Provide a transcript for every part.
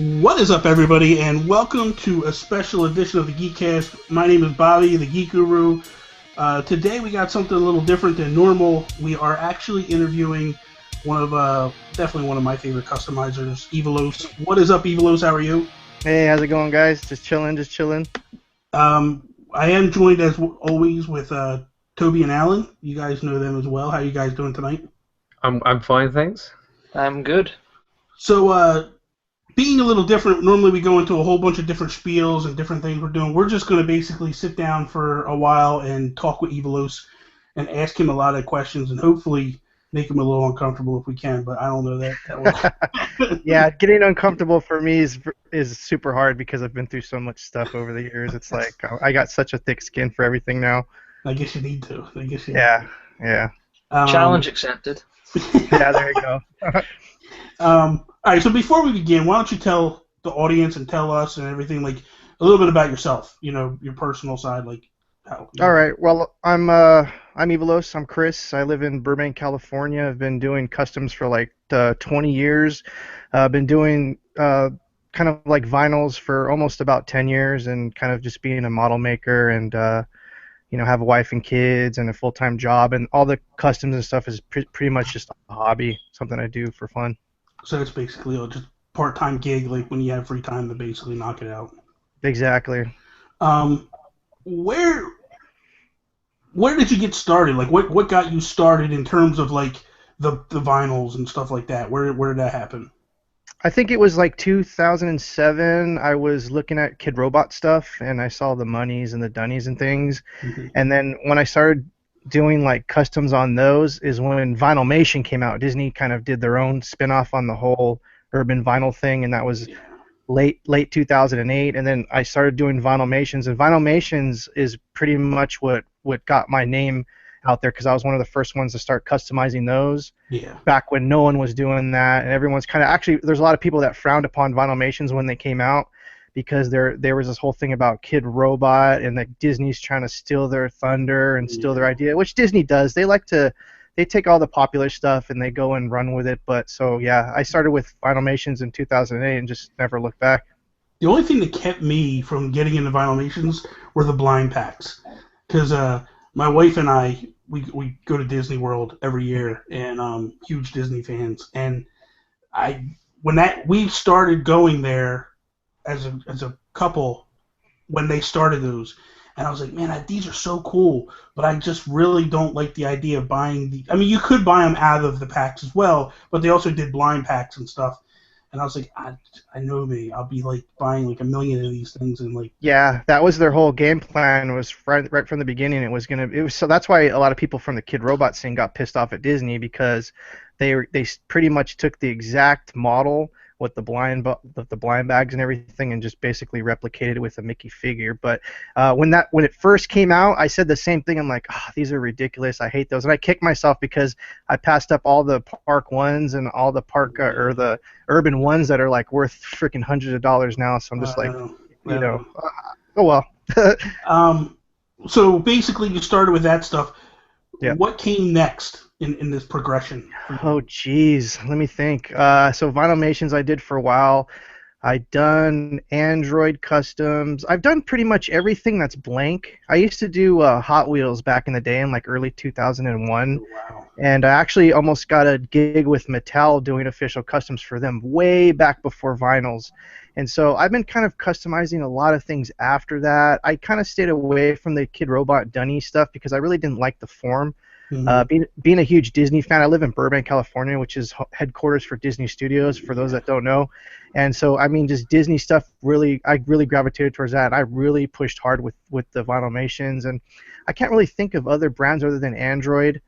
What is up, everybody, and welcome to a special edition of the Geek Cast. My name is Bobby, the Geek Guru. Today we got something a little different than normal. We are actually interviewing definitely one of my favorite customizers, Evilos. What is up, Evilos? How are you? Hey, how's it going, guys? Just chilling. I am joined, as always, with Toby and Allan. You guys know them as well. How are you guys doing tonight? I'm fine, thanks. I'm good. So, being a little different, normally we go into a whole bunch of different spiels and different things we're doing. We're just going to basically sit down for a while and talk with Evilos and ask him a lot of questions and hopefully make him a little uncomfortable if we can, but I don't know that. Yeah, getting uncomfortable for me is super hard because I've been through so much stuff over the years. It's like I got such a thick skin for everything now. I guess you need to. Yeah. Challenge accepted. Yeah, there you go. All right, so before we begin, why don't you tell the audience and tell us and everything, like, a little bit about yourself, your personal side, like, how... All right, well, I'm Evilos. I'm Chris. I live in Burbank, California. I've been doing customs for, 20 years. I've been doing kind of like vinyls for almost about 10 years and kind of just being a model maker and, have a wife and kids and a full-time job. And all the customs and stuff is pretty much just a hobby, something I do for fun. So it's basically just part-time gig, like when you have free time to basically knock it out. Exactly. Where did you get started? Like, what got you started in terms of like the vinyls and stuff like that? Where did that happen? I think it was like 2007. I was looking at Kid Robot stuff, and I saw the Monies and the Dunnies and things. Mm-hmm. And then when I started doing like customs on those is when Vinylmation came out. Disney kind of did their own spin-off on the whole urban vinyl thing, and that was late 2008. And then I started doing Vinylmations, and Vinylmations is pretty much what got my name out there because I was one of the first ones to start customizing those. Yeah. Back when no one was doing that, and everyone's kind of actually there's a lot of people that frowned upon Vinylmations when they came out because there was this whole thing about Kid Robot and that Disney's trying to steal their thunder and steal their idea, which Disney does. They take all the popular stuff and they go and run with it. But so yeah, I started with Vinylmations in 2008 and just never looked back. The only thing that kept me from getting into Vinylmations were the blind packs, because my wife and I we go to Disney World every year and huge Disney fans, and we started going there as a couple when they started those, and I was like, man, these are so cool, but I just really don't like the idea of buying I mean, you could buy them out of the packs as well, but they also did blind packs and stuff, and I was like, I know me, I'll be like buying like a million of these things and like. Yeah, that was their whole game plan. Was right from the beginning. So that's why a lot of people from the Kid Robot scene got pissed off at Disney because they pretty much took the exact model with the blind bags and everything and just basically replicated it with a Mickey figure. But when it first came out, I said the same thing. I'm like, these are ridiculous. I hate those. And I kicked myself because I passed up all the park ones and all the park or the urban ones that are like worth freaking hundreds of dollars now. So I'm just oh well. So basically you started with that stuff. Yeah. What came next in this progression? Oh, geez. Let me think. So Vinylmations I did for a while. I've done Android customs. I've done pretty much everything that's blank. I used to do Hot Wheels back in the day in like early 2001. Oh, wow. And I actually almost got a gig with Mattel doing official customs for them way back before vinyls. And so I've been kind of customizing a lot of things after that. I kind of stayed away from the Kid Robot Dunny stuff because I really didn't like the form. Mm-hmm. Being a huge Disney fan, I live in Burbank, California, which is headquarters for Disney Studios, for those that don't know. And so, I mean, just Disney stuff, I really gravitated towards that. And I really pushed hard with the Vinylmations. And I can't really think of other brands other than Android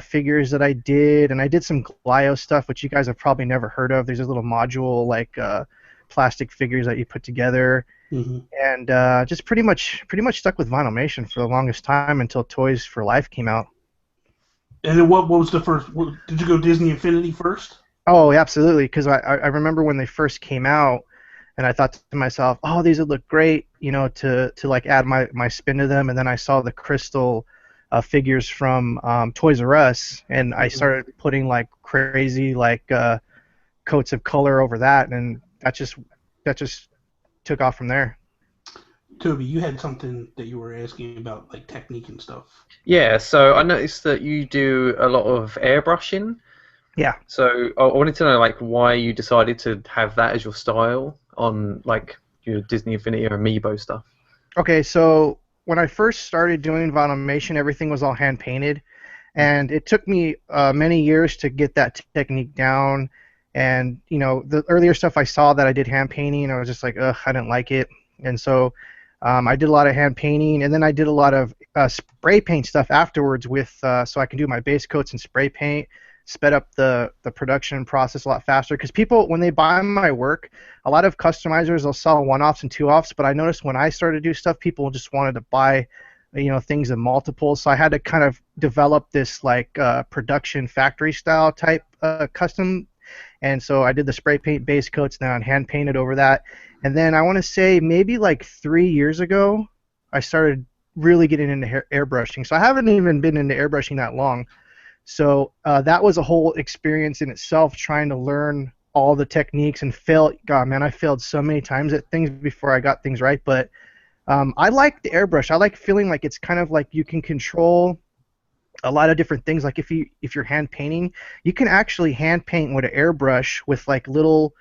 figures that I did. And I did some Glio stuff, which you guys have probably never heard of. There's this little module, like plastic figures that you put together. Mm-hmm. And just pretty much stuck with Vinylmation for the longest time until Toys for Life came out. And then what was the first? Did you go Disney Infinity first? Oh, absolutely, because I remember when they first came out, and I thought to myself, oh, these would look great, to like add my spin to them. And then I saw the crystal figures from Toys R Us, and I started putting like crazy coats of color over that, and that just that just took off from there. Toby, you had something that you were asking about, like technique and stuff. Yeah, so I noticed that you do a lot of airbrushing. Yeah. So I wanted to know, like, why you decided to have that as your style on, like, your Disney Infinity or Amiibo stuff. Okay, so when I first started doing Vinylmation, everything was all hand painted, and it took me many years to get that technique down. And the earlier stuff I saw that I did hand painting, I was just like, ugh, I didn't like it. And so I did a lot of hand painting, and then I did a lot of spray paint stuff afterwards with so I can do my base coats and spray paint, sped up the production process a lot faster. Because people, when they buy my work, a lot of customizers, they'll sell one-offs and two-offs, but I noticed when I started to do stuff, people just wanted to buy things in multiples. So I had to kind of develop this like production factory style type custom. And so I did the spray paint base coats now and hand painted over that. And then I want to say maybe like 3 years ago, I started really getting into airbrushing. So I haven't even been into airbrushing that long. So that was a whole experience in itself, trying to learn all the techniques and fail. God, man, I failed so many times at things before I got things right. But I like the airbrush. I like feeling like it's kind of like you can control a lot of different things. Like if you're hand painting, you can actually hand paint with an airbrush with like little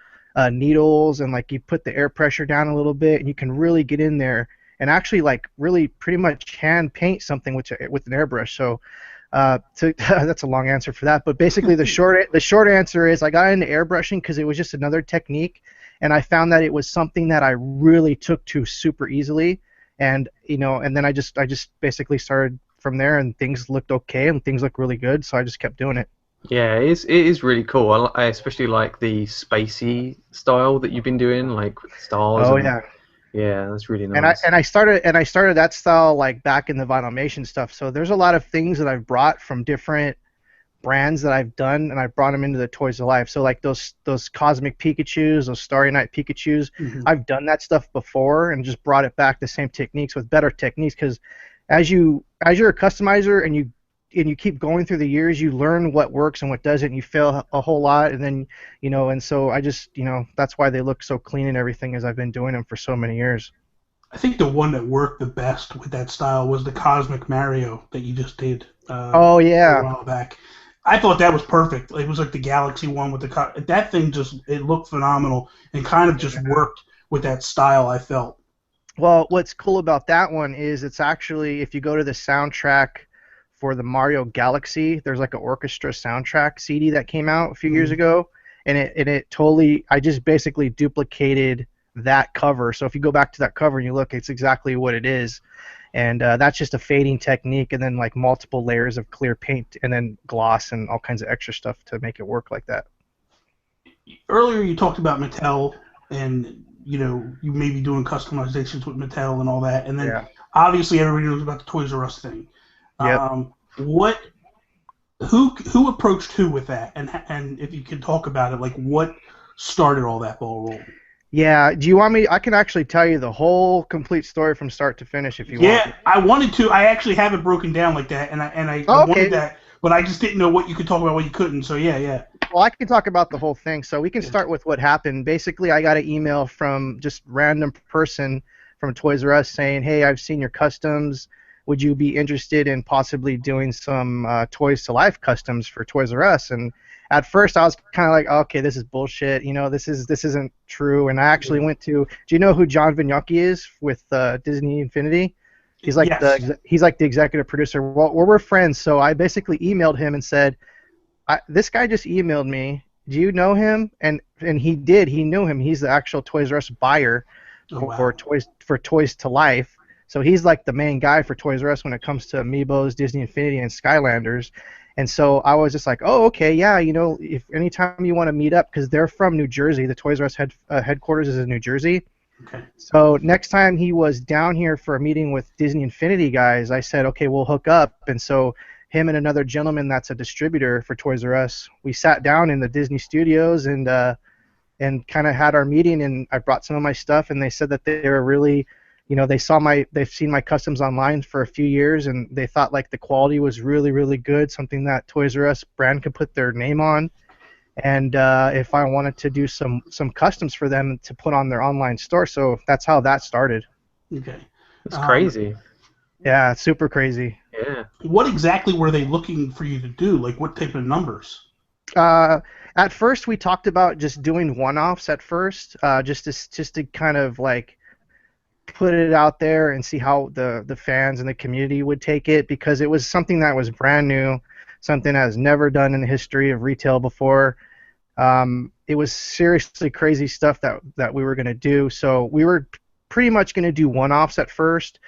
needles, and like you put the air pressure down a little bit, and you can really get in there and actually like really pretty much hand paint something with an airbrush. So that's a long answer for that, but basically the short answer is I got into airbrushing because it was just another technique, and I found that it was something that I really took to super easily, and and then I just basically started from there, and things looked okay and things looked really good, so I just kept doing it. Yeah, it is really cool. I especially like the spacey style that you've been doing, like with stars. Oh, and, yeah. Yeah, that's really nice. And I started that style like back in the Vinylmation stuff. So there's a lot of things that I've brought from different brands that I've done, and I've brought them into the Toys to Life. So like those Cosmic Pikachus, those Starry Night Pikachus, I've done that stuff before and just brought it back the same techniques with better techniques, because as you're a customizer and you keep going through the years, you learn what works and what doesn't, and you fail a whole lot, and then and so I just that's why they look so clean and everything, as I've been doing them for so many years. I think the one that worked the best with that style was the Cosmic Mario that you just did. Oh yeah. A while back. I thought that was perfect. It was like the Galaxy one with that thing it looked phenomenal and kind of just worked with that style, I felt. Well, what's cool about that one is it's actually, if you go to the soundtrack for the Mario Galaxy, there's like an orchestra soundtrack CD that came out a few years ago, and it totally, I just basically duplicated that cover. So if you go back to that cover and you look, it's exactly what it is, and that's just a fading technique, and then like multiple layers of clear paint, and then gloss and all kinds of extra stuff to make it work like that. Earlier you talked about Mattel, and you may be doing customizations with Mattel and all that, and then obviously everybody knows about the Toys R Us thing. Yep. Who approached who with that, and if you can talk about it, like what started all that ball rolling? Yeah, do you want me? I can actually tell you the whole complete story from start to finish if you want. Yeah, I wanted to. I actually have it broken down like that, and I wanted that, but I just didn't know what you could talk about, what you couldn't. So yeah. Well, I can talk about the whole thing. So we can start with what happened. Basically, I got an email from just random person from Toys R Us saying, "Hey, I've seen your customs. Would you be interested in possibly doing some Toys to Life customs for Toys R Us?" And at first, I was kind of like, okay, this is bullshit. This isn't true. And I actually went to. Do you know who John Vignocchi is with Disney Infinity? He's like he's like the executive producer. Well, we're friends, so I basically emailed him and said, "This guy just emailed me. Do you know him?" And he did. He knew him. He's the actual Toys R Us buyer for Toys to Life. So he's like the main guy for Toys R Us when it comes to Amiibos, Disney Infinity, and Skylanders. And so I was just like, oh, okay, yeah, if anytime you want to meet up, because they're from New Jersey, the Toys R Us headquarters is in New Jersey. Okay. So next time he was down here for a meeting with Disney Infinity guys, I said, okay, we'll hook up. And so him and another gentleman that's a distributor for Toys R Us, we sat down in the Disney studios and kind of had our meeting, and I brought some of my stuff, and they said that they were really, they've seen my customs online for a few years, and they thought like the quality was really, really good, something that Toys R Us brand could put their name on. and if I wanted to do some customs for them to put on their online store. So that's how that started. Okay. It's crazy. Yeah, it's super crazy. Yeah. What exactly were they looking for you to do? Like, what type of numbers? At first, we talked about just doing one-offs at first, just to kind of like put it out there and see how the fans and the community would take it, because it was something that was brand new, something that was never done in the history of retail before. It was seriously crazy stuff that we were going to do. So we were pretty much going to do one-offs at first.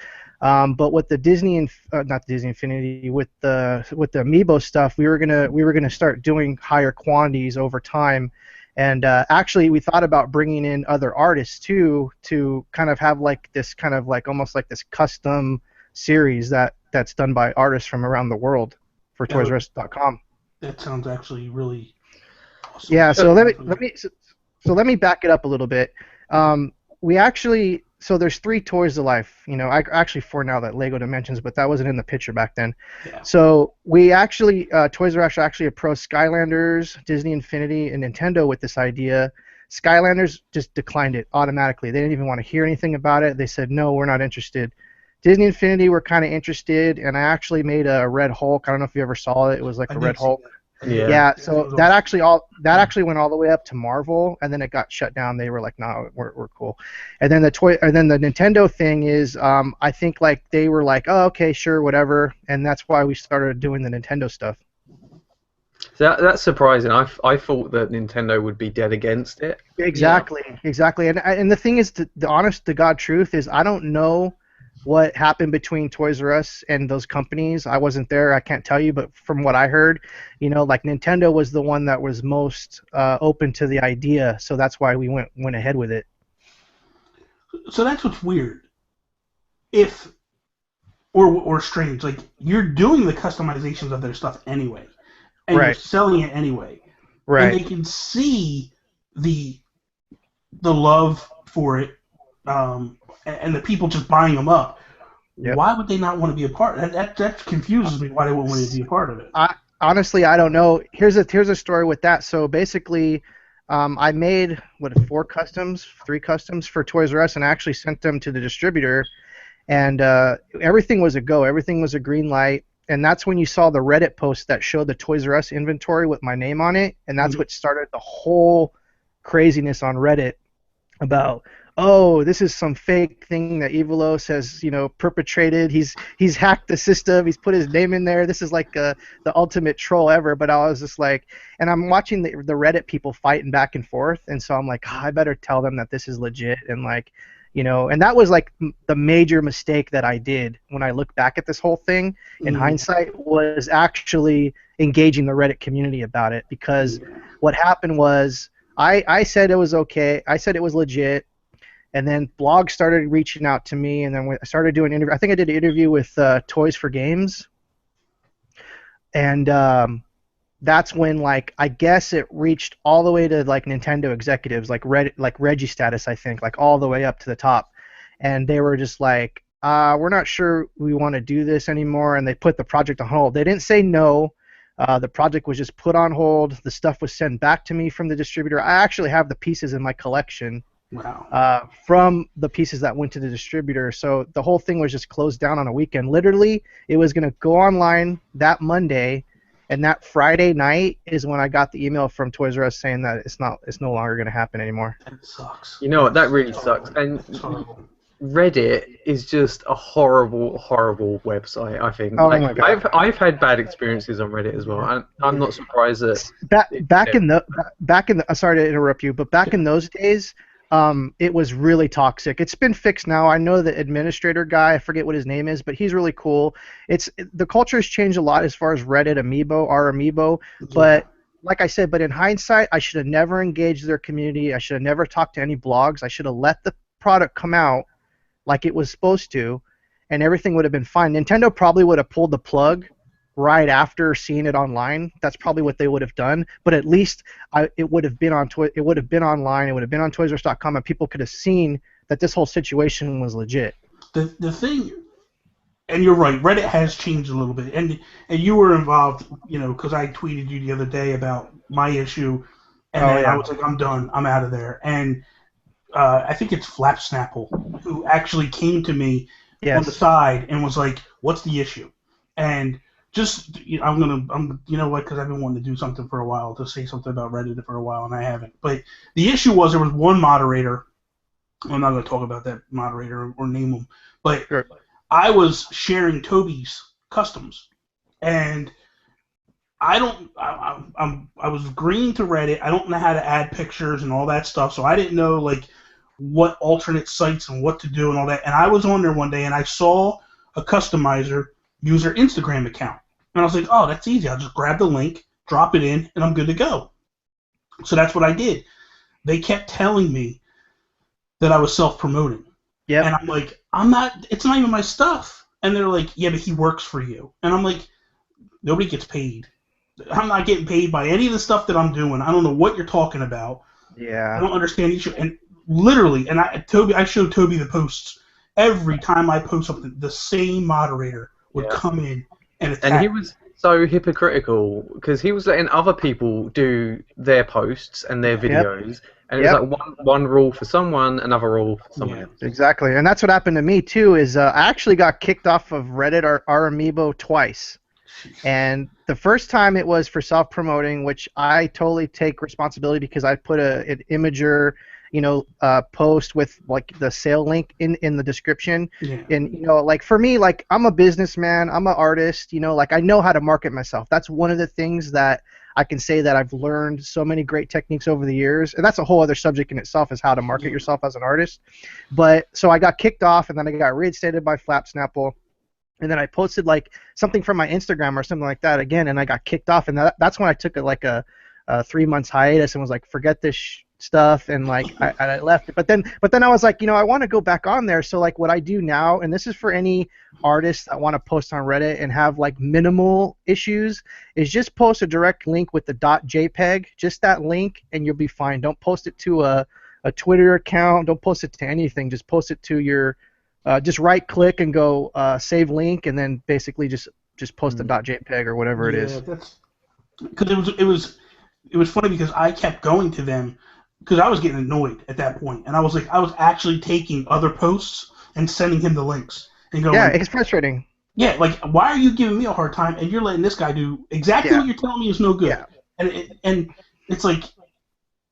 But with the Disney and not Disney Infinity, with the Amiibo stuff, we were gonna start doing higher quantities over time, and actually we thought about bringing in other artists too, to kind of have like this kind of like almost like this custom series that's done by artists from around the world for ToysRUs.com. That sounds actually really awesome. Yeah. So let me back it up a little bit. We actually. So there's 3 Toys to Life, actually 4 now that Lego Dimensions, but that wasn't in the picture back then. Yeah. So we actually, Toys R Us actually approached Skylanders, Disney Infinity, and Nintendo with this idea. Skylanders just declined it automatically. They didn't even want to hear anything about it. They said, no, we're not interested. Disney Infinity were kind of interested, and I actually made a Red Hulk. I don't know if you ever saw it. It was like a Red Hulk. Yeah, so that actually went all the way up to Marvel, and then it got shut down. They were like, "No, we're cool." And then the Nintendo thing is, I think like they were like, "Oh, okay, sure, whatever," and that's why we started doing the Nintendo stuff. So that's surprising. I thought that Nintendo would be dead against it. Exactly. And the thing is, the honest to God truth is, I don't know what happened between Toys R Us and those companies. I wasn't there, I can't tell you, but from what I heard, like Nintendo was the one that was most open to the idea, so that's why we went ahead with it. So that's what's weird. Or strange, like you're doing the customizations of their stuff anyway, and you're selling it anyway, right? And they can see the love for it, and the people just buying them up. Yep. Why would they not want to be a part? That confuses me. Why they wouldn't want to be a part of it? Honestly, I don't know. Here's a story with that. So basically, I made 3 customs for Toys R Us, and I actually sent them to the distributor, and everything was a go. Everything was a green light, and that's when you saw the Reddit post that showed the Toys R Us inventory with my name on it, and that's what started the whole craziness on Reddit about, oh, this is some fake thing that Evilos has, perpetrated. He's hacked the system. He's put his name in there. This is like the ultimate troll ever. But I was just like, and I'm watching the Reddit people fighting back and forth, and so I'm like, I better tell them that this is legit, and like, and that was like the major mistake that I did when I look back at this whole thing in hindsight, was actually engaging the Reddit community about it, because what happened was I said it was okay. I said it was legit. And then blogs started reaching out to me, and then I started doing interview. I think I did an interview with Toys for Games, and that's when, like, I guess it reached all the way to like Nintendo executives, like Reggie status, I think, like all the way up to the top, and they were just like, we're not sure we want to do this anymore, and they put the project on hold. They didn't say no. The project was just put on hold. The stuff was sent back to me from the distributor. I actually have the pieces in my collection. Wow. From the pieces that went to the distributor. So the whole thing was just closed down on a weekend. Literally, it was going to go online that Monday, and that Friday night is when I got the email from Toys R Us saying that it's no longer going to happen anymore. That sucks. You know what? That really sucks. And Reddit is just a horrible, horrible website, I think. Oh my God. I've had bad experiences on Reddit as well. And I'm not surprised that back in the sorry to interrupt you, but back in those days, it was really toxic. It's been fixed now. I know the administrator guy, I forget what his name is, but he's really cool. The culture has changed a lot as far as Reddit, our Amiibo, but like I said, but in hindsight, I should have never engaged their community. I should have never talked to any blogs. I should have let the product come out like it was supposed to, and everything would have been fine. Nintendo probably would have pulled the plug right after seeing it online. That's probably what they would have done. But at least it would have been on it would have been online. It would have been on ToysRUs.com, and people could have seen that this whole situation was legit. The thing, and you're right, Reddit has changed a little bit, and you were involved, because I tweeted you the other day about my issue And then I was like, I'm done. I'm out of there. And I think it's Flapsnapple who actually came to me on the side and was like, "What's the issue?" And just you know what? Because I've been wanting to do something for a while, to say something about Reddit for a while, and I haven't. But the issue was there was one moderator. I'm not going to talk about that moderator or name him, but I was sharing Toby's customs, and I was agreeing to Reddit. I don't know how to add pictures and all that stuff, so I didn't know like what alternate sites and what to do and all that. And I was on there one day and I saw a customizer use their Instagram account, and I was like, oh, that's easy. I'll just grab the link, drop it in, and I'm good to go. So that's what I did. They kept telling me that I was self-promoting. Yeah. And I'm like, I'm not. It's not even my stuff. And they're like, yeah, but he works for you. And I'm like, nobody gets paid. I'm not getting paid by any of the stuff that I'm doing. I don't know what you're talking about. Yeah. I don't understand each. And literally, and I showed Toby the posts. Every time I post something, the same moderator would come in and attack. And he was so hypocritical because he was letting other people do their posts and their videos. And it was like one rule for someone, another rule for someone else. Exactly. And that's what happened to me, too, is I actually got kicked off of Reddit or our Amiibo twice. And the first time it was for self-promoting, which I totally take responsibility because I put an Imager, post with like the sale link in the description. Yeah. And like for me, like I'm a businessman, I'm an artist, like I know how to market myself. That's one of the things that I can say that I've learned so many great techniques over the years, and that's a whole other subject in itself, is how to market yourself as an artist. But so I got kicked off, and then I got reinstated by Flapsnapple. And then I posted like something from my Instagram or something like that again, and I got kicked off. And that's when I took a 3 months hiatus and was like, forget this stuff, and like I left it. But then I was like, I want to go back on there. So like what I do now, and this is for any artists that want to post on Reddit and have like minimal issues, is just post a direct link with the .jpeg, just that link, and you'll be fine. Don't post it to a Twitter account. Don't post it to anything. Just post it to your just right click and go save link, and then basically just post the .jpeg or whatever it is. Because it was funny because I kept going to them because I was getting annoyed at that point, and I was actually taking other posts and sending him the links and going. Yeah, it's frustrating. Yeah, like why are you giving me a hard time and you're letting this guy do exactly what you're telling me is no good? Yeah. And it's like,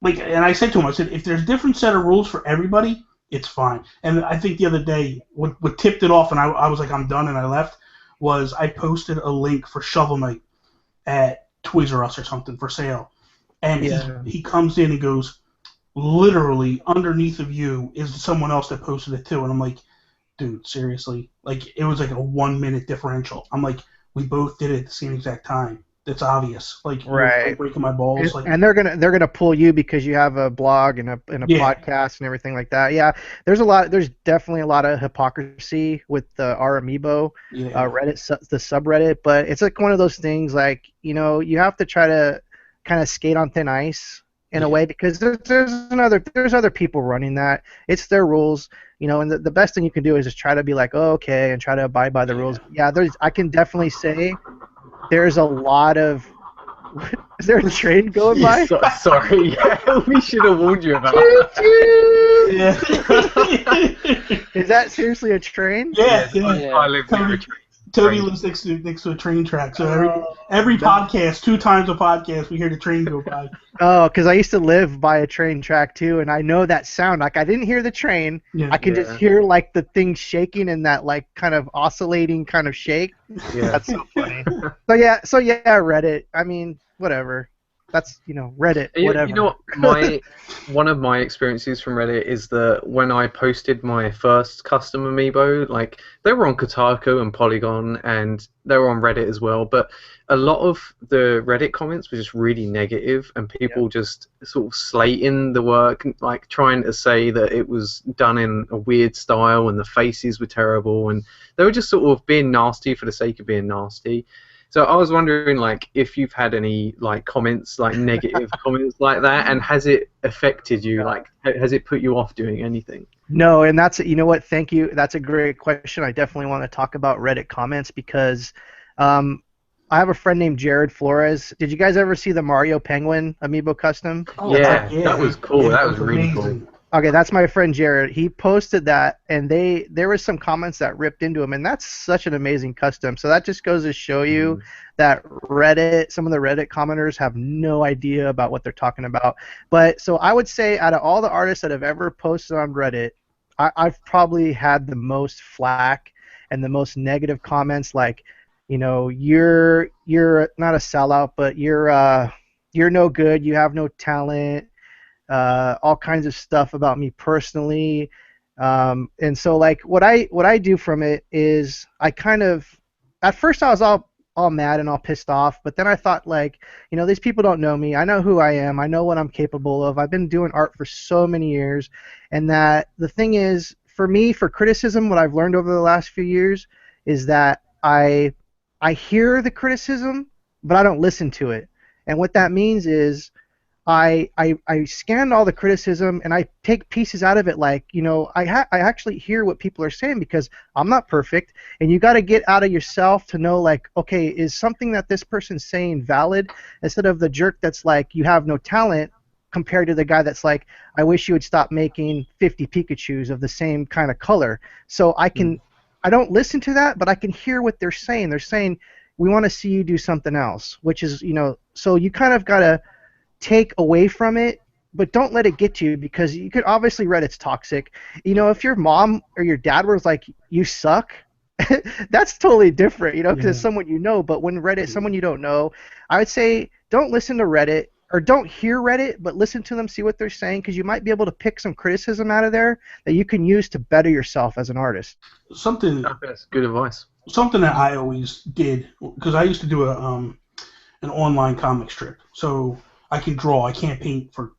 and I said to him, I said, if there's a different set of rules for everybody, it's fine. And I think the other day, what tipped it off, and I was like, I'm done, and I left, was I posted a link for Shovel Knight at Toys R Us or something for sale. And he comes in and goes, literally underneath of you is someone else that posted it too. And I'm like, dude, seriously? Like, it was like a 1 minute differential. I'm like, we both did it at the same exact time. It's obvious. Like, you're breaking my balls. And they're gonna pull you because you have a blog and a podcast and everything like that. Yeah, there's definitely a lot of hypocrisy with our Amiibo Reddit, the subreddit. But it's like one of those things, like, you have to try to kind of skate on thin ice in a way, because there's other people running that. It's their rules, and the best thing you can do is just try to be like, oh, okay, and try to abide by the rules. Yeah, I can definitely say there's a lot of. Is there a train going by? Sorry, we should have warned you about that. Is that seriously a train? Yeah. I live near a train. Toby lives next to a train track, so every podcast, 2 times a podcast, we hear the train go by. Oh, because I used to live by a train track too, and I know that sound. Like, I didn't hear the train. Yeah. I can just hear like the thing shaking and that like kind of oscillating kind of shake. Yeah. That's so funny. So yeah, Reddit. I mean, whatever. That's Reddit. Whatever. You know what? One of my experiences from Reddit is that when I posted my first custom Amiibo, like, they were on Kotaku and Polygon, and they were on Reddit as well. But a lot of the Reddit comments were just really negative, and people just sort of slating the work, like trying to say that it was done in a weird style and the faces were terrible, and they were just sort of being nasty for the sake of being nasty. So I was wondering, like, if you've had any like comments, like negative comments like that, and has it affected you? Like, has it put you off doing anything? No, and that's, what? Thank you. That's a great question. I definitely want to talk about Reddit comments because I have a friend named Jared Flores. Did you guys ever see the Mario Penguin Amiibo custom? Oh, Yeah, that was cool. Yeah, that was really amazing. cool. Okay, that's my friend Jared. He posted that, and there was some comments that ripped into him, and that's such an amazing custom. So that just goes to show you that some of the Reddit commenters have no idea about what they're talking about. But so I would say, out of all the artists that have ever posted on Reddit, I've probably had the most flack and the most negative comments, like, you're not a sellout, but you're no good, you have no talent. All kinds of stuff about me personally, and so like what I do from it is I kind of, at first I was all mad and all pissed off, but then I thought, like, these people don't know me. I know who I am. I know what I'm capable of. I've been doing art for so many years, and that the thing is, for me, for criticism, what I've learned over the last few years is that I hear the criticism, but I don't listen to it, and what that means is I scan all the criticism and I take pieces out of it, like, I actually hear what people are saying, because I'm not perfect, and you got to get out of yourself to know, like, okay, is something that this person's saying valid, instead of the jerk that's like, you have no talent, compared to the guy that's like, I wish you would stop making 50 Pikachus of the same kind of color. So I don't listen to that, but I can hear what they're saying. They're saying, we want to see you do something else, which is, so you kind of got to take away from it, but don't let it get to you, because you could obviously Reddit's toxic. If your mom or your dad was like, you suck, that's totally different, because it's someone you know. But when Reddit, someone you don't know, I would say don't listen to Reddit, or don't hear Reddit, but listen to them, see what they're saying, because you might be able to pick some criticism out of there that you can use to better yourself as an artist. That's good advice. Something that I always did, because I used to do an online comic strip, so I can draw. I can't paint for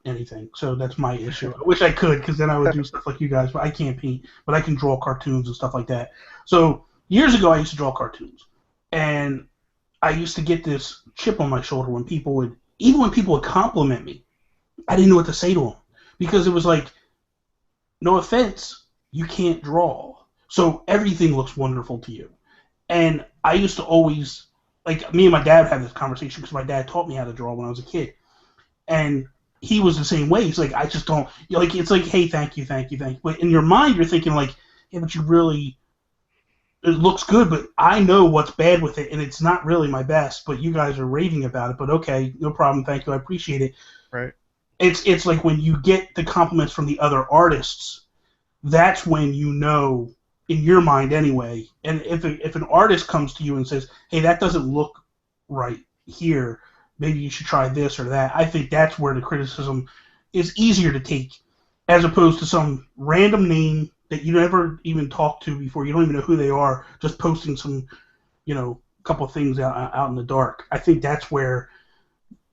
anything, so that's my issue. I wish I could, because then I would do stuff like you guys, but I can't paint. But I can draw cartoons and stuff like that. So years ago, I used to draw cartoons, and I used to get this chip on my shoulder when people would compliment me. I didn't know what to say to them, because it was like, no offense, you can't draw, so everything looks wonderful to you. And I used to always, like, me and my dad had this conversation, because my dad taught me how to draw when I was a kid, and he was the same way. He's like, I just don't, like, it's like, hey, thank you. But in your mind, you're thinking like, yeah, but it looks good, but I know what's bad with it, and it's not really my best. But you guys are raving about it. But okay, no problem, thank you, I appreciate it. Right. It's like when you get the compliments from the other artists, that's when you know, in your mind anyway. And if an artist comes to you and says, hey, that doesn't look right here, maybe you should try this or that, I think that's where the criticism is easier to take, as opposed to some random name that you never even talked to before, you don't even know who they are, just posting some, couple of things out in the dark. I think that's where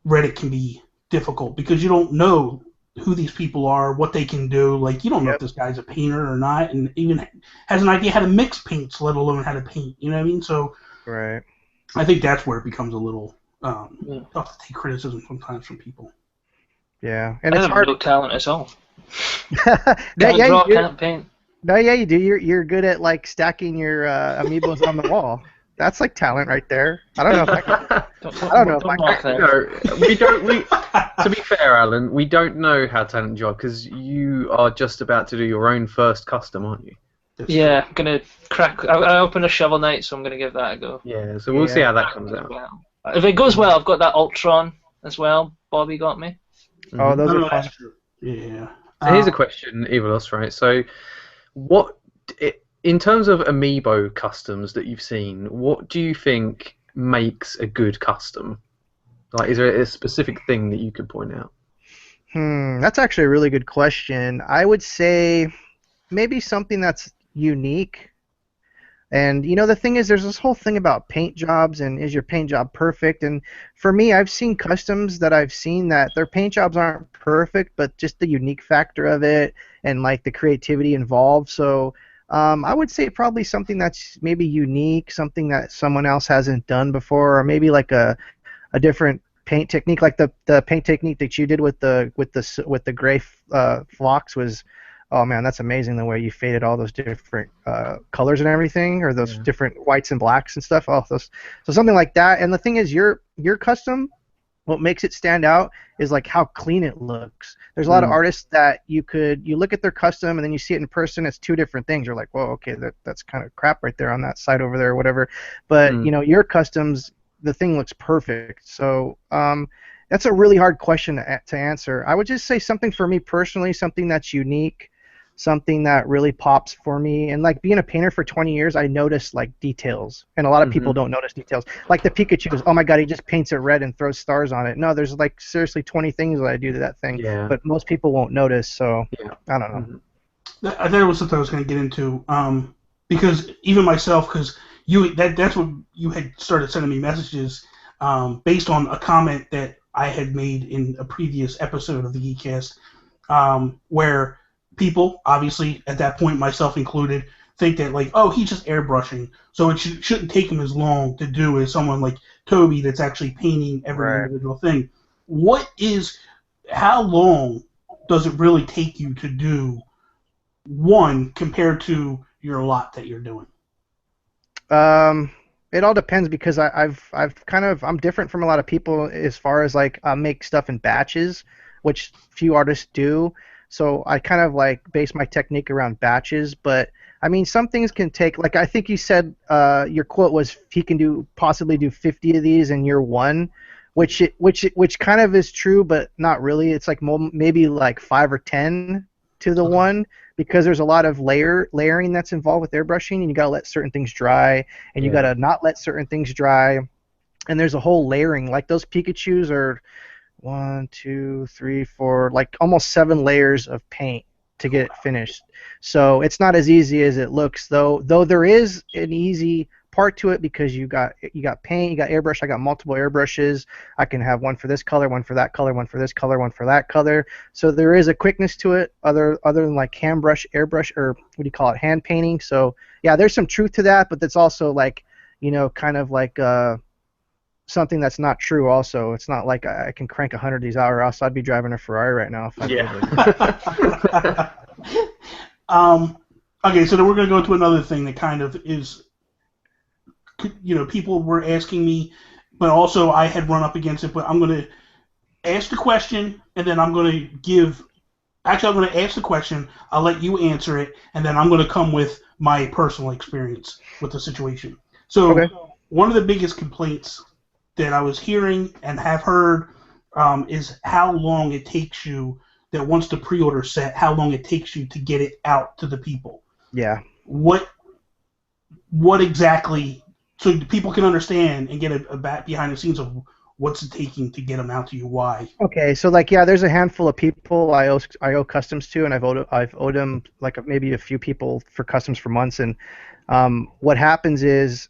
Reddit can be difficult, because you don't know who these people are, what they can do. Like, you don't know if this guy's a painter or not, and even has an idea how to mix paints, let alone how to paint. You know what I mean? So right. I think that's where it becomes a little tough to take criticism sometimes from people. Yeah, and it's hard. No talent at all. Can't draw, can't paint. No, yeah, you do. You're good at, like, stacking your amiibos on the wall. That's like talent right there. I don't know if I can. We don't. To be fair, Alan, we don't know how talented you are, because you are just about to do your own first custom, aren't you? Yeah, I'm gonna crack. I opened a Shovel Knight, so I'm gonna give that a go. Yeah, so we'll see how that comes out. If it goes well, I've got that Ultron as well. Bobby got me. Oh, those are fun. Yeah. So here's a question, Evilos, right? So, in terms of Amiibo customs that you've seen, what do you think makes a good custom? Like, is there a specific thing that you could point out? That's actually a really good question. I would say maybe something that's unique. And, the thing is, there's this whole thing about paint jobs, and is your paint job perfect? And for me, I've seen customs that I've seen that their paint jobs aren't perfect, but just the unique factor of it and, like, the creativity involved. So I would say probably something that's maybe unique, something that someone else hasn't done before, or maybe like a different paint technique, like the paint technique that you did with the gray flocks was oh man, that's amazing the way you faded all those different colors and everything, or those different whites and blacks and stuff. Oh, those, so something like that. And the thing is, your custom, what makes it stand out is like how clean it looks. There's a lot of artists that you look at their custom and then you see it in person, it's two different things. You're like, whoa, okay, that's kind of crap right there on that side over there or whatever. But you know, your customs, the thing looks perfect. So that's a really hard question to answer. I would just say something for me personally, something that's unique, something that really pops for me. And like being a painter for 20 years, I notice like details, and a lot of people don't notice details. Like the Pikachu, oh my god, he just paints it red and throws stars on it. No, there's like seriously 20 things that I do to that thing, but most people won't notice. So I don't know. I thought it was something I was going to get into, because even myself, because that's what you had started sending me messages based on a comment that I had made in a previous episode of the Geek Cast, where people, obviously at that point, myself included, think that like, oh, he's just airbrushing, so it shouldn't take him as long to do as someone like Toby that's actually painting every individual thing. How long does it really take you to do one compared to your lot that you're doing? It all depends, because I'm different from a lot of people as far as like I make stuff in batches, which few artists do. So I kind of like base my technique around batches. But I mean, some things can take, like I think you said your quote was he can possibly do 50 of these in year one, which kind of is true, but not really. It's like maybe like 5 or 10 to the one, because there's a lot of layering that's involved with airbrushing, and you gotta let certain things dry, and you gotta not let certain things dry, and there's a whole layering. Like those Pikachus are 1, 2, 3, 4, like almost 7 layers of paint to get it finished. So it's not as easy as it looks, though there is an easy part to it, because you got paint, you got airbrush. I got multiple airbrushes. I can have one for this color, one for that color, one for this color, one for that color. So there is a quickness to it, other than like hand brush, airbrush, or what do you call it, hand painting. So yeah, there's some truth to that, but that's also like, you know, kind of like something that's not true also. It's not like I can crank 100 of these out, or else I'd be driving a Ferrari right now. If Okay, so then we're going to go to another thing that kind of is, you know, people were asking me, but also I had run up against it, but I'm going to ask the question, and then I'm going to give, actually I'm going to ask the question, I'll let you answer it, and then I'm going to come with my personal experience with the situation. So one of the biggest complaints that I was hearing and have heard is how long it takes you, that once the pre-order's set, how long it takes you to get it out to the people. Yeah. What exactly, so people can understand and get a back behind the scenes of what's it taking to get them out to you, why? Okay, so like, yeah, there's a handful of people I owe customs to, and I've owed them like maybe a few people for customs for months, and what happens is,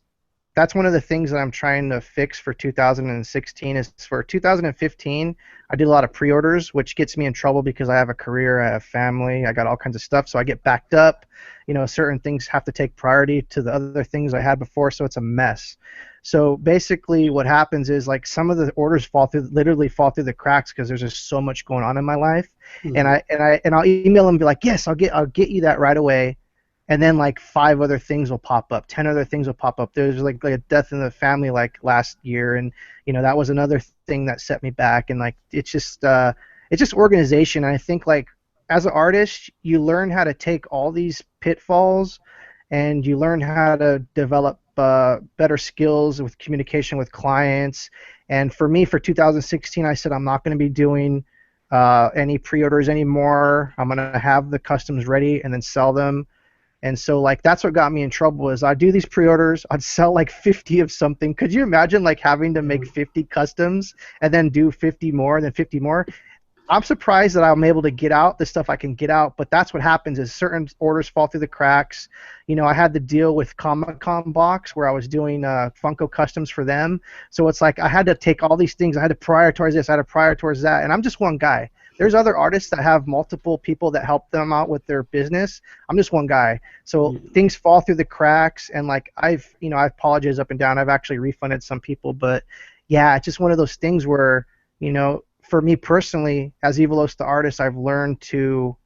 that's one of the things that I'm trying to fix for 2016. Is for 2015, I did a lot of pre-orders, which gets me in trouble because I have a career, I have family, I got all kinds of stuff, so I get backed up. You know, certain things have to take priority to the other things I had before, so it's a mess. So basically, what happens is like some of the orders literally fall through the cracks because there's just so much going on in my life, and I'll email them and be like, yes, I'll get you that right away. And then like 5 other things will pop up, 10 other things will pop up. There's like a death in the family like last year, and you know that was another thing that set me back. And like it's just organization. And I think like as an artist, you learn how to take all these pitfalls, and you learn how to develop better skills with communication with clients. And for me, for 2016, I said I'm not going to be doing any pre-orders anymore. I'm going to have the customs ready and then sell them. And so, like, that's what got me in trouble is I'd do these pre-orders, I'd sell like 50 of something. Could you imagine, like, having to make 50 customs and then do 50 more and then 50 more? I'm surprised that I'm able to get out the stuff I can get out, but that's what happens is certain orders fall through the cracks. You know, I had the deal with Comic-Con Box where I was doing Funko customs for them. So it's like I had to take all these things. I had to prioritize this, I had to prioritize that, and I'm just one guy. There's other artists that have multiple people that help them out with their business. I'm just one guy. So things fall through the cracks, and like I've apologized up and down. I've actually refunded some people, but yeah, it's just one of those things where, you know, for me personally, as Evilos the artist, I've learned to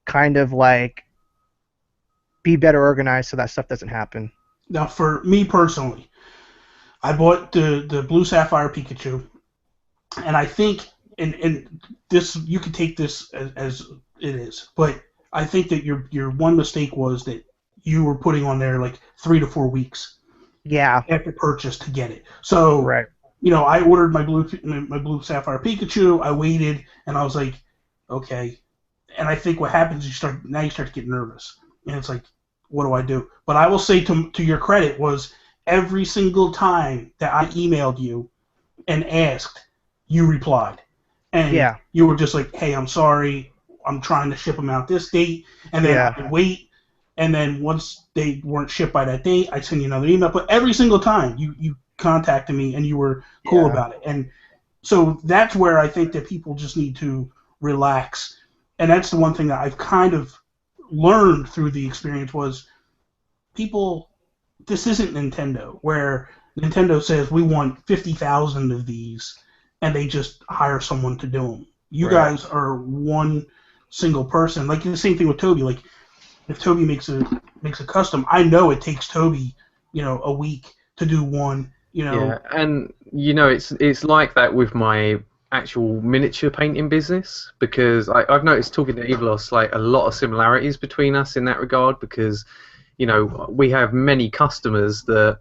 kind of like be better organized so that stuff doesn't happen. Now, for me personally, I bought the Blue Sapphire Pikachu, and I think, and this you could take this as it is, but I think that your one mistake was that you were putting on there like 3 to 4 weeks Yeah. after purchase to get it. So, Right. I ordered my Blue Sapphire Pikachu. I waited, and I was like, okay. And I think what happens is you start to get nervous, and it's like, what do I do? But I will say to your credit was every single time that I emailed you and asked, you replied, and Yeah. you were just like, hey, I'm sorry, I'm trying to ship them out this date, and then Yeah. I would wait, and then once they weren't shipped by that date, I'd send you another email. But every single time you contacted me and you were cool Yeah. about it, and so that's where I think that people just need to relax, and that's the one thing that I've kind of learned through the experience was people. This isn't Nintendo, where Nintendo says we want 50,000 of these, and they just hire someone to do them. You Right. guys are one single person. Like the same thing with Toby. Like if Toby makes a custom, I know it takes Toby, a week to do one. Yeah, and it's like that with my actual miniature painting business, because I've noticed, talking to Evilos, like a lot of similarities between us in that regard, because we have many customers that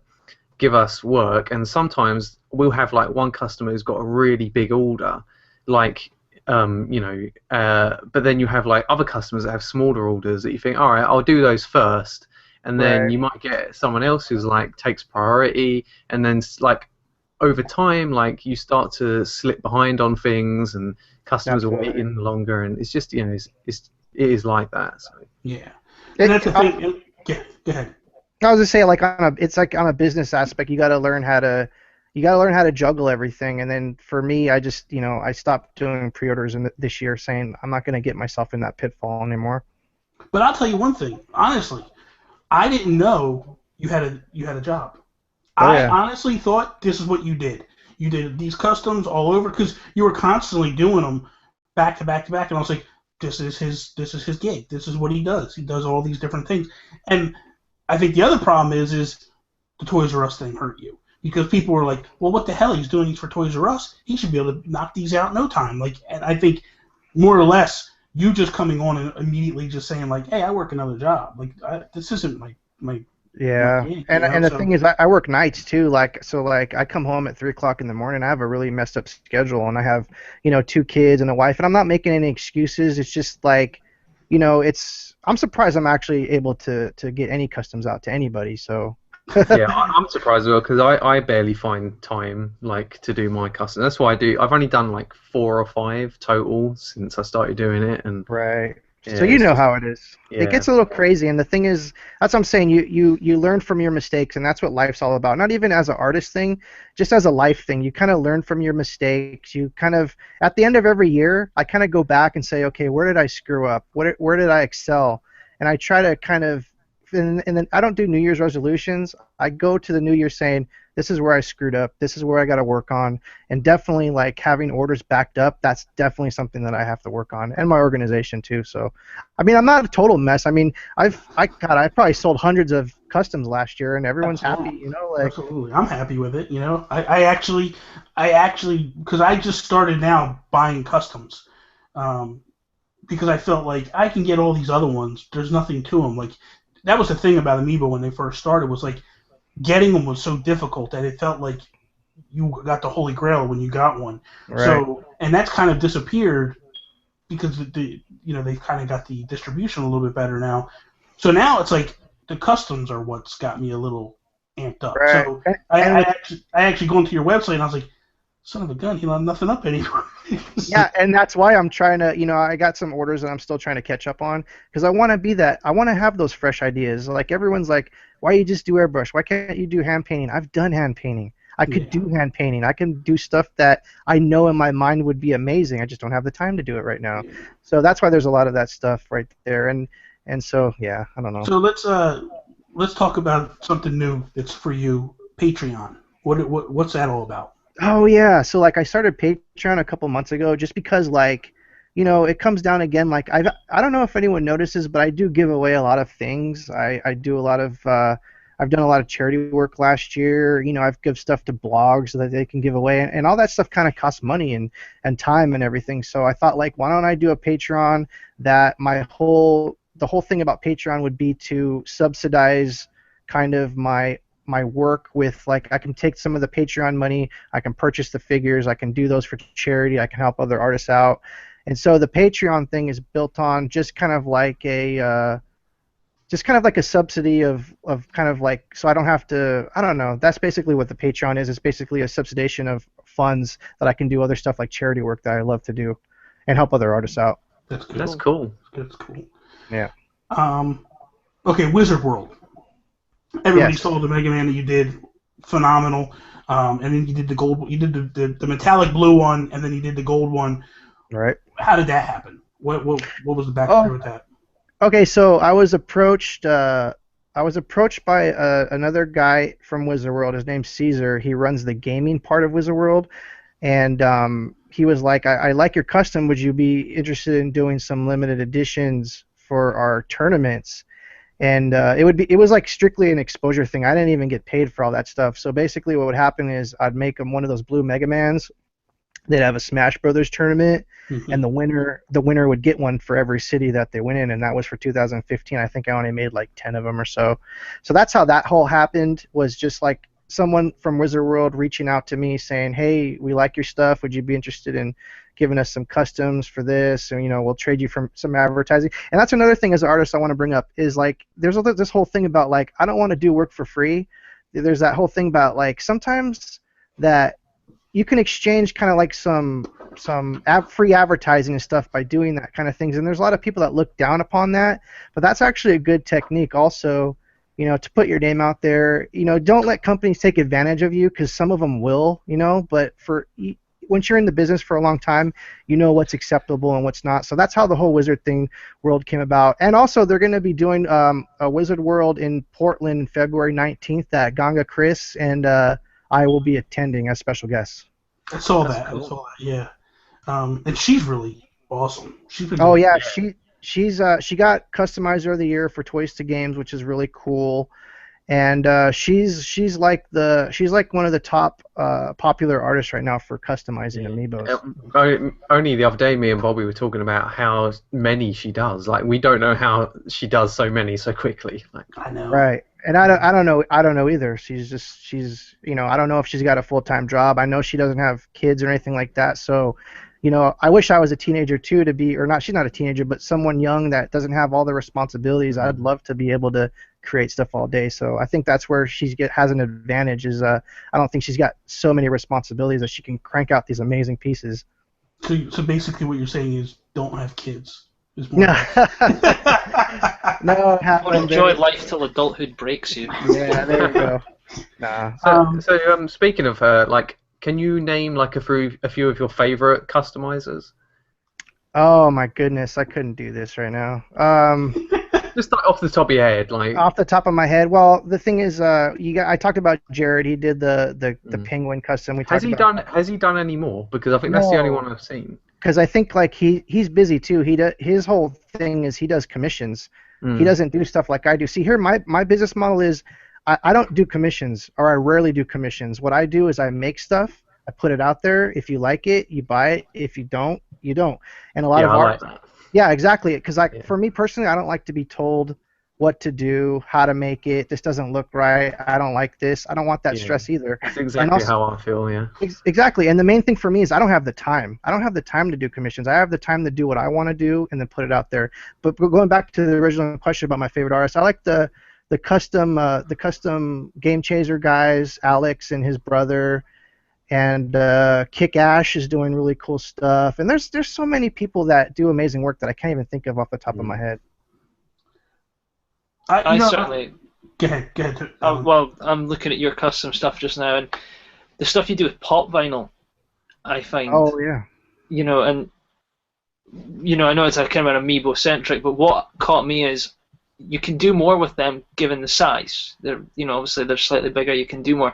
give us work, and sometimes we'll have like one customer who's got a really big order, like but then you have like other customers that have smaller orders that you think, all right, I'll do those first, and then Right. you might get someone else who's like takes priority, and then like over time, like you start to slip behind on things, and customers Absolutely. are waiting longer, and it's just it is like that. So. Yeah, and that's the I, thing. Yeah, go ahead. I was just saying, like it's like on a business aspect, you got to learn how to juggle everything. And then for me, I just I stopped doing pre-orders this year, saying I'm not going to get myself in that pitfall anymore. But I'll tell you one thing, honestly, I didn't know you had a job. Oh, I yeah. honestly thought this is what you did. You did these customs all over because you were constantly doing them back to back to back, and I was like, this is his gig. This is what he does. He does all these different things. And I think the other problem is the Toys R Us thing hurt you because people were like, well, what the hell? He's doing these for Toys R Us. He should be able to knock these out in no time. Like, and I think more or less you just coming on and immediately just saying like, hey, I work another job. Like, this isn't my Yeah, gig, and the so. thing is, I work nights too. Like I come home at 3 o'clock in the morning. I have a really messed up schedule, and I have 2 kids and a wife, and I'm not making any excuses. It's just like, I'm surprised I'm actually able to get any customs out to anybody. So. Yeah, I'm surprised as well, because I barely find time like to do my custom. That's why I've only done like 4 or 5 total since I started doing it, and Right. yeah, So you know how it is. yeah. It gets a little crazy, and the thing is, that's what I'm saying. You learn from your mistakes, and that's what life's all about. Not even as an artist thing, just as a life thing. You kind of learn from your mistakes. You kind of, at the end of every year, I kind of go back and say, okay, where did I screw up? Where did I excel? And I try to kind of, and then I don't do New Year's resolutions. I go to the New Year saying, this is where I screwed up. This is where I got to work on. And definitely, like, having orders backed up, that's definitely something that I have to work on, and my organization too. So, I mean, I'm not a total mess. I mean, I probably sold hundreds of customs last year, and everyone's happy. Absolutely, I'm happy with it. I actually, because I just started now buying customs, because I felt like I can get all these other ones. There's nothing to them. Like, that was the thing about Amiibo when they first started, was like getting them was so difficult that it felt like you got the Holy Grail when you got one. Right. So, and that's kind of disappeared because they've kind of got the distribution a little bit better now. So now it's like the customs are what's got me a little amped up. Right. So I actually go into your website and I was like, son of a gun, he'll have nothing up anymore. Yeah, and that's why I'm trying to, I got some orders that I'm still trying to catch up on, because I want to be that. I want to have those fresh ideas. Like, everyone's like, why you just do airbrush? Why can't you do hand painting? I've done hand painting. I could do hand painting. I can do stuff that I know in my mind would be amazing. I just don't have the time to do it right now. Yeah. So that's why there's a lot of that stuff right there. And so, yeah, I don't know. So let's talk about something new that's for you, Patreon. What's that all about? Oh, yeah. So, like, I started Patreon a couple months ago just because, like, it comes down again. Like I don't know if anyone notices, but I do give away a lot of things. I do a lot of I've done a lot of charity work last year. I've give stuff to blogs so that they can give away, and all that stuff kind of costs money and time and everything. So I thought, like, why don't I do a Patreon that the whole thing about Patreon would be to subsidize kind of my work with, like, I can take some of the Patreon money, I can purchase the figures, I can do those for charity, I can help other artists out. And so the Patreon thing is built on just kind of like a subsidy of kind of like, so I don't have to, I don't know, that's basically what the Patreon is. It's basically a subsidization of funds that I can do other stuff like charity work that I love to do and help other artists out. That's cool. That's cool. That's cool. Yeah. Okay, Wizard World. Everybody Yes. saw the Mega Man that you did, phenomenal. And then you did the gold. You did the metallic blue one, and then you did the gold one. Right. How did that happen? What was the backstory with that? Okay, so I was approached. I was approached by another guy from Wizard World. His name's Caesar. He runs the gaming part of Wizard World, and he was like, I like your custom. Would you be interested in doing some limited editions for our tournaments? And it was like strictly an exposure thing. I didn't even get paid for all that stuff. So basically, what would happen is I'd make them one of those blue Mega Mans. They'd have a Smash Brothers tournament, and the winner would get one for every city that they went in, and that was for 2015. I think I only made like 10 of them or so. So that's how that whole happened. Was just like someone from Wizard World reaching out to me saying, "Hey, we like your stuff. Would you be interested in giving us some customs for this? And we'll trade you for some advertising." And that's another thing as an artist I want to bring up is, like, there's this whole thing about, like, I don't want to do work for free. There's that whole thing about, like, sometimes that you can exchange kind of like some free advertising and stuff by doing that kind of things. And there's a lot of people that look down upon that, but that's actually a good technique also, to put your name out there. Don't let companies take advantage of you, because some of them will, but once you're in the business for a long time, what's acceptable and what's not. So that's how the whole Wizard World came about. And also, they're going to be doing a Wizard World in Portland February 19th at Ganga Chris, and I will be attending as special guest. I saw that. Yeah. And she's really awesome. She's been. Oh yeah, she got Customizer of the Year for Toys to Games, which is really cool. And she's like one of the top popular artists right now for customizing amiibos. Only the other day, me and Bobby were talking about how many she does. Like, we don't know how she does so many so quickly. Like, I know. Right. And I don't know either. She's I don't know if she's got a full-time job. I know she doesn't have kids or anything like that. So, I wish I was a teenager too, to be, or not. She's not a teenager, but someone young that doesn't have all the responsibilities. I'd love to be able to create stuff all day. So I think that's where she has an advantage. Is I don't think she's got so many responsibilities that she can crank out these amazing pieces. So basically, what you're saying is, don't have kids. No. No. Or enjoy life till adulthood breaks you. Yeah, there you go. Nah. So speaking of her, like, can you name like a few of your favorite customizers? Oh my goodness, I couldn't do this right now. Just like off the top of your head, like. Off the top of my head, well, the thing is, I talked about Jared. He did the penguin custom. Has he done any more? Because I think that's the only one I've seen. Because I think, like, he's busy too. His whole thing is he does commissions. He doesn't do stuff like I do. See, here my business model is I don't do commissions, or I rarely do commissions. What I do is I make stuff, I put it out there. If you like it, you buy it. If you don't, you don't. And a lot of art. Like that. Yeah, exactly. Because for me personally, I don't like to be told what to do, how to make it. This doesn't look right. I don't like this. I don't want that stress either. That's exactly how I feel. Yeah. Exactly. And the main thing for me is I don't have the time. I don't have the time to do commissions. I have the time to do what I want to do and then put it out there. But going back to the original question about my favorite artists, I like the custom Game Chaser guys, Alex and his brother, and Kick Ash is doing really cool stuff. And there's so many people that do amazing work that I can't even think of off the top of my head. I certainly. Go ahead. Well, I'm looking at your custom stuff just now, and the stuff you do with pop vinyl, I find. Oh yeah. And I know it's a kind of an amiibo centric, but what caught me is you can do more with them given the size. They're, obviously they're slightly bigger. You can do more.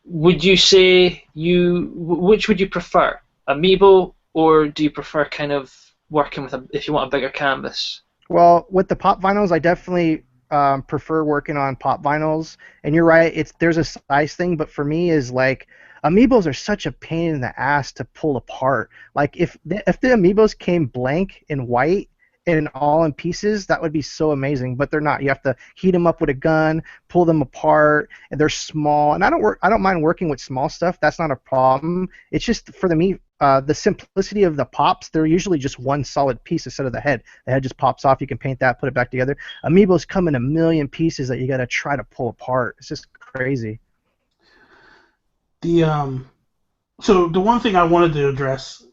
Would you say which would you prefer, amiibo, or do you prefer kind of working with if you want a bigger canvas? Well, with the pop vinyls, I definitely prefer working on pop vinyls. And you're right, there's a size thing, but for me is like Amiibos are such a pain in the ass to pull apart. Like if the Amiibos came blank and white and all in pieces, that would be so amazing. But they're not. You have to heat them up with a gun, pull them apart, and they're small. And I don't mind working with small stuff. That's not a problem. It's just for the simplicity of the pops. They're usually just one solid piece instead of the head. The head just pops off. You can paint that, put it back together. Amiibos come in a million pieces that you got to try to pull apart. It's just crazy. So the one thing I wanted to address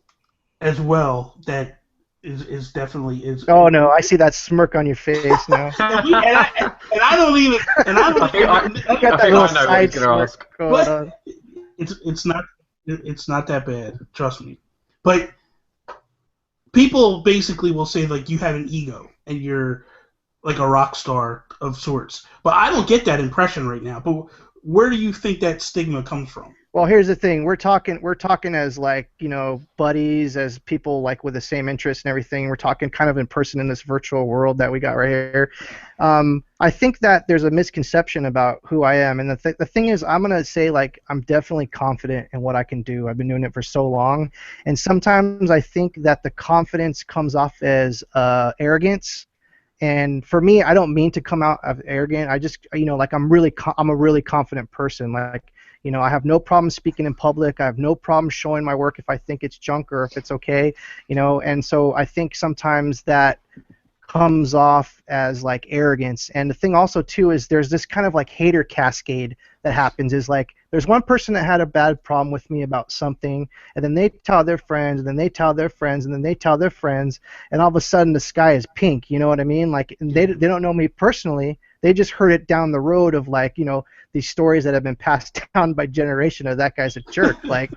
as well that is definitely is. Oh no, I see that smirk on your face now. and I don't even. And I don't. You got that little side smirk going on. It's not that bad. Trust me. But people basically will say like you have an ego and you're like a rock star of sorts. But I don't get that impression right now. But where do you think that stigma comes from? Well, here's the thing. We're talking as like, buddies, as people like with the same interests and everything. We're talking kind of in person in this virtual world that we got right here. I think that there's a misconception about who I am. And the thing is, I'm going to say like I'm definitely confident in what I can do. I've been doing it for so long. And sometimes I think that the confidence comes off as arrogance. And for me, I don't mean to come out of arrogant. I just, like I'm a really confident person. Like, I have no problem speaking in public. I have no problem showing my work if I think it's junk or if it's okay, And so I think sometimes that comes off as like arrogance. And the thing also too is there's this kind of like hater cascade that happens. Is like there's one person that had a bad problem with me about something, and then they tell their friends, and then they tell their friends, and then they tell their friends, and all of a sudden the sky is pink. You know what I mean? Like they don't know me personally. They just heard it down the road of like these stories that have been passed down by generation of that guy's a jerk. Like,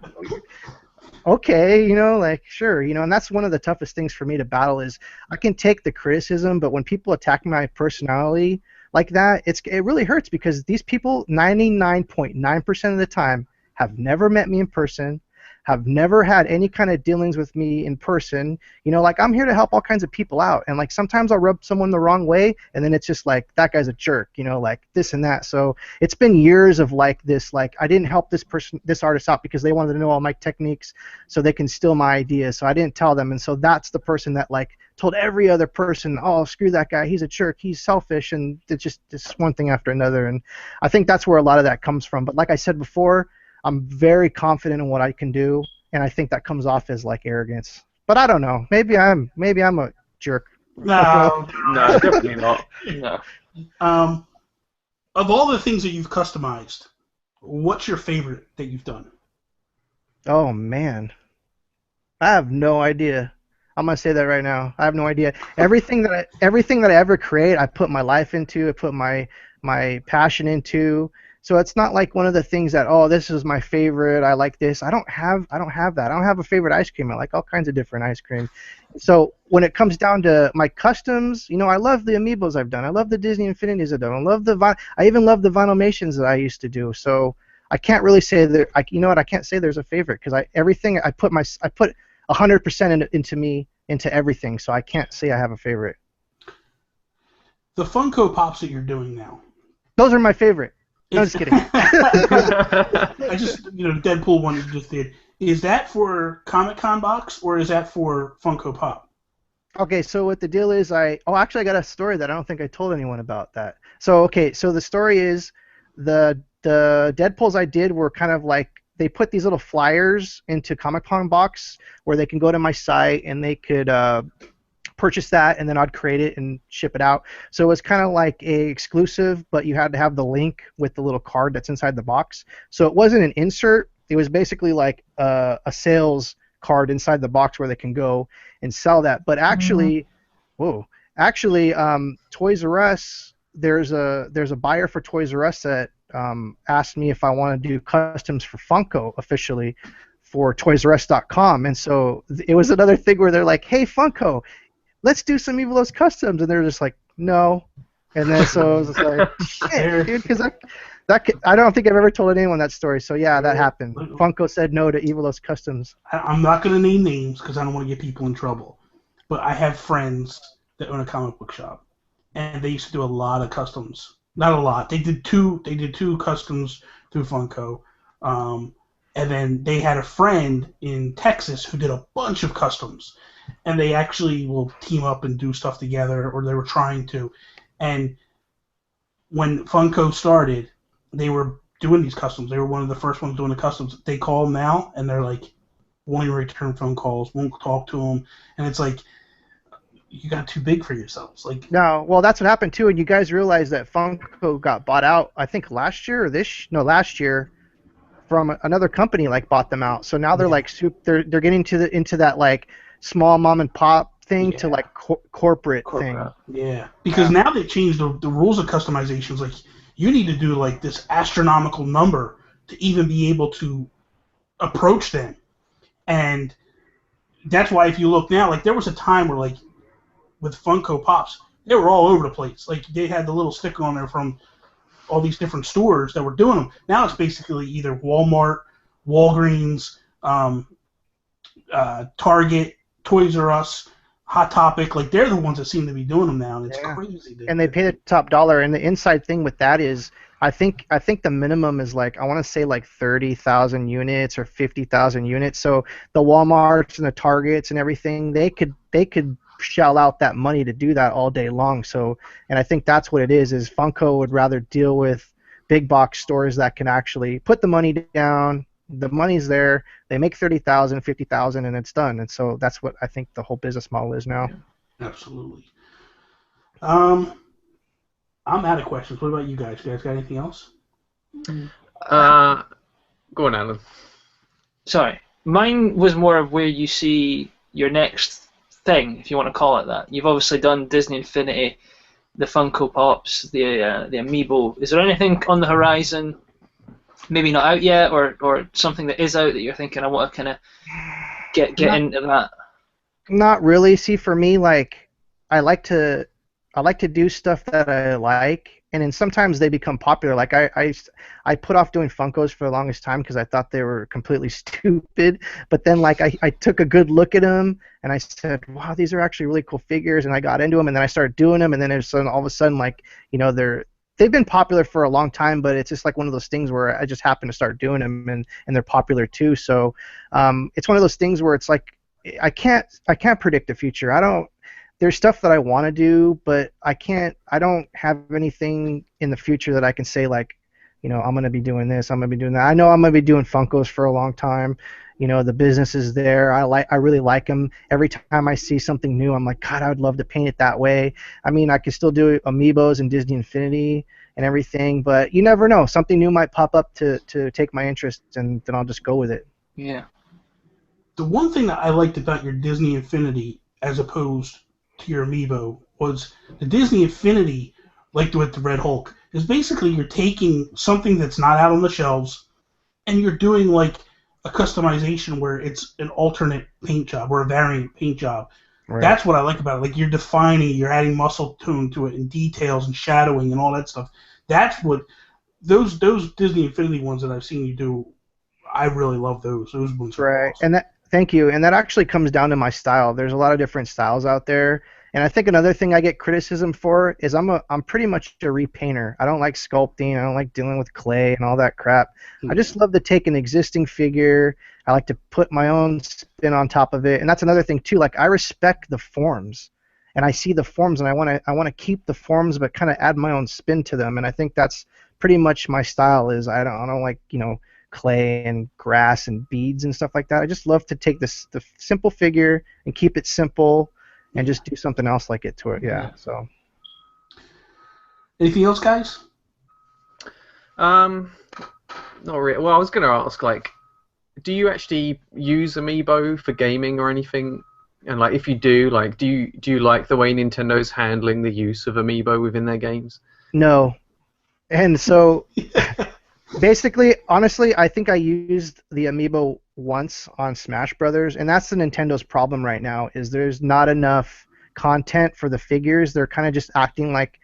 okay, like sure, and that's one of the toughest things for me to battle is I can take the criticism, but when people attack my personality like that, it really hurts because these people 99.9% of the time have never met me in person, have never had any kind of dealings with me in person. Like I'm here to help all kinds of people out, and like sometimes I'll rub someone the wrong way, and then it's just like that guy's a jerk, like this and that. So it's been years of like this, like I didn't help this artist out because they wanted to know all my techniques so they can steal my ideas, so I didn't tell them, and so that's the person that like told every other person, oh screw that guy, he's a jerk, he's selfish, and it's just one thing after another. And I think that's where a lot of that comes from. But like I said before, I'm very confident in what I can do, and I think that comes off as like arrogance. But I don't know. Maybe I'm a jerk. No, definitely not. No. Of all the things that you've customized, what's your favorite that you've done? Oh man, I have no idea. I'm gonna say that right now. I have no idea. Everything that I ever create, I put my life into. I put my passion into. So it's not like one of the things that, oh, this is my favorite, I like this. I don't have that. I don't have a favorite ice cream. I like all kinds of different ice cream. So when it comes down to my customs, I love the Amiibos I've done. I love the Disney Infinities I've done. I even love the Vinylmations that I used to do. So I can't really say that. I can't say there's a favorite because everything I put 100% into everything. So I can't say I have a favorite. The Funko Pops that you're doing now. Those are my favorite. No, just kidding. I just, Deadpool one you just did. Is that for Comic-Con box or is that for Funko Pop? Okay, so what the deal is, I got a story that I don't think I told anyone about that. So the story is the Deadpools I did were kind of like they put these little flyers into Comic-Con box where they can go to my site and they could purchase that, and then I'd create it and ship it out. So it was kind of like a exclusive, but you had to have the link with the little card that's inside the box. So it wasn't an insert. It was basically like a sales card inside the box where they can go and sell that. But actually, Toys R Us, there's a buyer for Toys R Us that asked me if I want to do customs for Funko officially for ToysRUs.com. And so it was another thing where they're like, hey, Funko, let's do some Evilos customs, and they're just like, no. And then so I was just like, shit, dude, because I don't think I've ever told anyone that story. So yeah, that happened. Funko said no to Evilos customs. I'm not going to name names because I don't want to get people in trouble. but I have friends that own a comic book shop, and they used to do a lot of customs. Not a lot. They did two. They did two customs through Funko, and then they had a friend in Texas who did a bunch of customs, and they actually will team up and do stuff together, or they were trying to. And when Funko started, they were doing these customs. They were one of the first ones doing the customs. They call them now, and they're like, won't even return phone calls, won't talk to them, and it's like, you got too big for yourselves. Like, No, well, that's what happened too, and you guys realize that Funko got bought out. I think last year last year, from another company like bought them out. So now they're like they're getting into that like small mom and pop thing to like corporate thing. Yeah, because now they changed the rules of customizations. Like, you need to do like this astronomical number to even be able to approach them, and that's why if you look now, like there was a time where like with Funko Pops, they were all over the place. Like they had the little sticker on there from all these different stores that were doing them. Now it's basically either Walmart, Walgreens, Target, Toys R Us, Hot Topic. Like they're the ones that seem to be doing them now, and it's crazy. And they pay the top dollar. And the inside thing with that is, I think the minimum is like, I want to say like 30,000 units or 50,000 units. So the Walmarts and the Targets and everything, they could shell out that money to do that all day long. So, and I think that's what it is Funko would rather deal with big box stores that can actually put the money down. The money's there. They make 30,000, 50,000, and it's done. And so that's what I think the whole business model is now. Yeah, absolutely. I'm out of questions. What about you guys? You guys got anything else? Go on, Alan. Sorry. Mine was more of where you see your next thing, if you want to call it that. You've obviously done Disney Infinity, the Funko Pops, the Amiibo. Is there anything on the horizon, maybe not out yet, or something that is out that you're thinking, I want to kind of get into that? Not really. See, for me, like I like to do stuff that I like, and then sometimes they become popular. Like I put off doing Funkos for the longest time because I thought they were completely stupid. But then like I took a good look at them and I said, wow, these are actually really cool figures, and I got into them, and then I started doing them, and then all of a sudden, like, you know, they've been popular for a long time, but it's just like one of those things where I just happen to start doing them, and they're popular too. So it's one of those things where it's like I can't predict the future. There's stuff that I want to do, but I don't have anything in the future that I can say, like, you know, I'm going to be doing this, I'm going to be doing that. I know I'm going to be doing Funkos for a long time. You know, the business is there. I really like them. Every time I see something new, I'm like, God, I would love to paint it that way. I mean, I can still do Amiibos and Disney Infinity and everything, but you never know. Something new might pop up to take my interest, and then I'll just go with it. Yeah. The one thing that I liked about your Disney Infinity as opposed to your Amiibo was the Disney Infinity, like with the Red Hulk, is basically you're taking something that's not out on the shelves and you're doing like a customization where it's an alternate paint job or a variant paint job. Right. That's what I like about it. Like you're defining, you're adding muscle tone to it and details and shadowing and all that stuff. That's what those Disney Infinity ones that I've seen you do. I really love those. Those ones are awesome. And that. Thank you, and that actually comes down to my style. There's a lot of different styles out there, and I think another thing I get criticism for is I'm pretty much a repainter. I don't like sculpting. I don't like dealing with clay and all that crap. I just love to take an existing figure. I like to put my own spin on top of it, and that's another thing too. Like I respect the forms, and I see the forms, and I want to keep the forms, but kind of add my own spin to them. And I think that's pretty much my style. Is I don't like, you know, clay and grass and beads and stuff like that. I just love to take the simple figure and keep it simple and just do something else like it to it. Yeah. So. Anything else, guys? Not really. Well, I was going to ask, like, do you actually use Amiibo for gaming or anything? And like, if you do, like, do you like the way Nintendo's handling the use of Amiibo within their games? No. And so. Basically, honestly, I think I used the Amiibo once on Smash Brothers, and that's the Nintendo's problem right now, is there's not enough content for the figures. They're kind of just acting like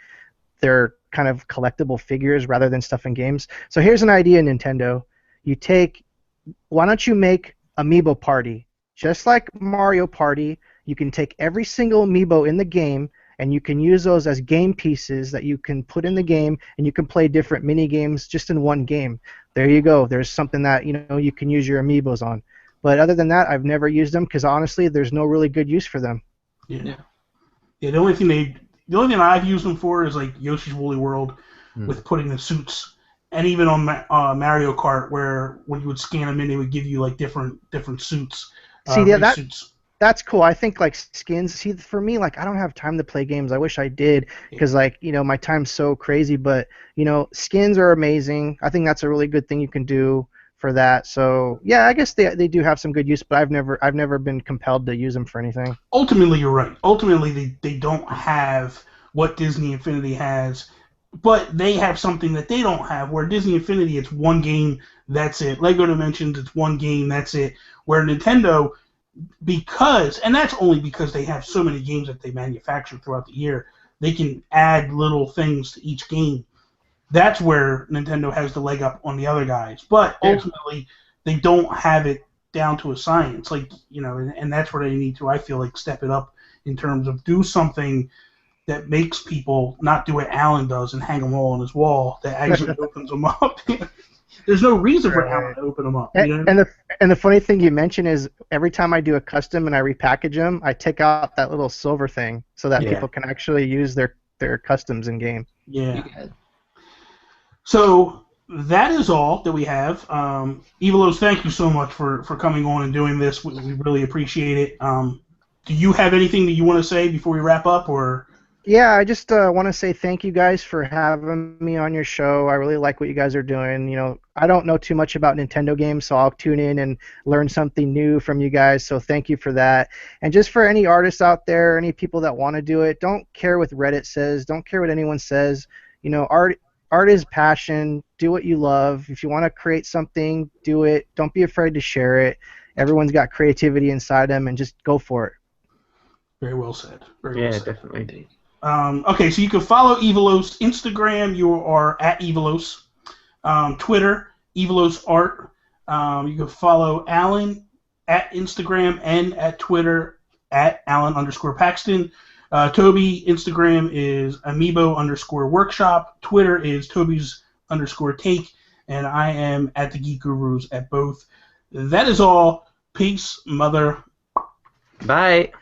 they're kind of collectible figures rather than stuff in games. So here's an idea, Nintendo. Why don't you make Amiibo Party? Just like Mario Party, You can take every single amiibo in the game, and you can use those as game pieces that you can put in the game, and you can play different mini games just in one game. There you go. There's something that you can use your amiibos on. But other than that, I've never used them because honestly, there's no really good use for them. Yeah. The only thing I've used them for is like Yoshi's Woolly World with putting the suits, and even on Mario Kart, where when you would scan them in, they would give you like different suits. See, suits. That's cool. I think like skins. See, for me, like I don't have time to play games. I wish I did because like my time's so crazy. But skins are amazing. I think that's a really good thing you can do for that. So yeah, I guess they do have some good use, but I've never been compelled to use them for anything. Ultimately, you're right. Ultimately, they don't have what Disney Infinity has, but they have something that they don't have. Where Disney Infinity, it's one game, that's it. Lego Dimensions, it's one game, that's it. Where Nintendo, and that's only because they have so many games that they manufacture throughout the year, they can add little things to each game. That's where Nintendo has the leg up on the other guys. But ultimately, they don't have it down to a science. Like, and that's where they need to, I feel like, step it up in terms of do something that makes people not do what Allan does and hang them all on his wall that actually opens them up. There's no reason for Allan to open them up. And the funny thing you mentioned is every time I do a custom and I repackage them, I take out that little silver thing so that people can actually use their customs in game. Yeah. So that is all that we have. Evilos, thank you so much for coming on and doing this. We really appreciate it. Do you have anything that you want to say before we wrap up, or? Yeah, I just want to say thank you guys for having me on your show. I really like what you guys are doing. I don't know too much about Nintendo games, so I'll tune in and learn something new from you guys, so thank you for that. And just for any artists out there, any people that want to do it, don't care what Reddit says, don't care what anyone says. Art is passion. Do what you love. If you want to create something, do it. Don't be afraid to share it. Everyone's got creativity inside them, and just go for it. Very well said. Definitely. Okay, so you can follow Evilos. Instagram, you are at Evilos. Twitter, Evilos Art. You can follow Allan at Instagram and at Twitter at Allan_Paxton. TOBY, Instagram is Amiibo_workshop. Twitter is Toby's_take. And I am at the Geek Gurus at both. That is all. Peace, mother. Bye.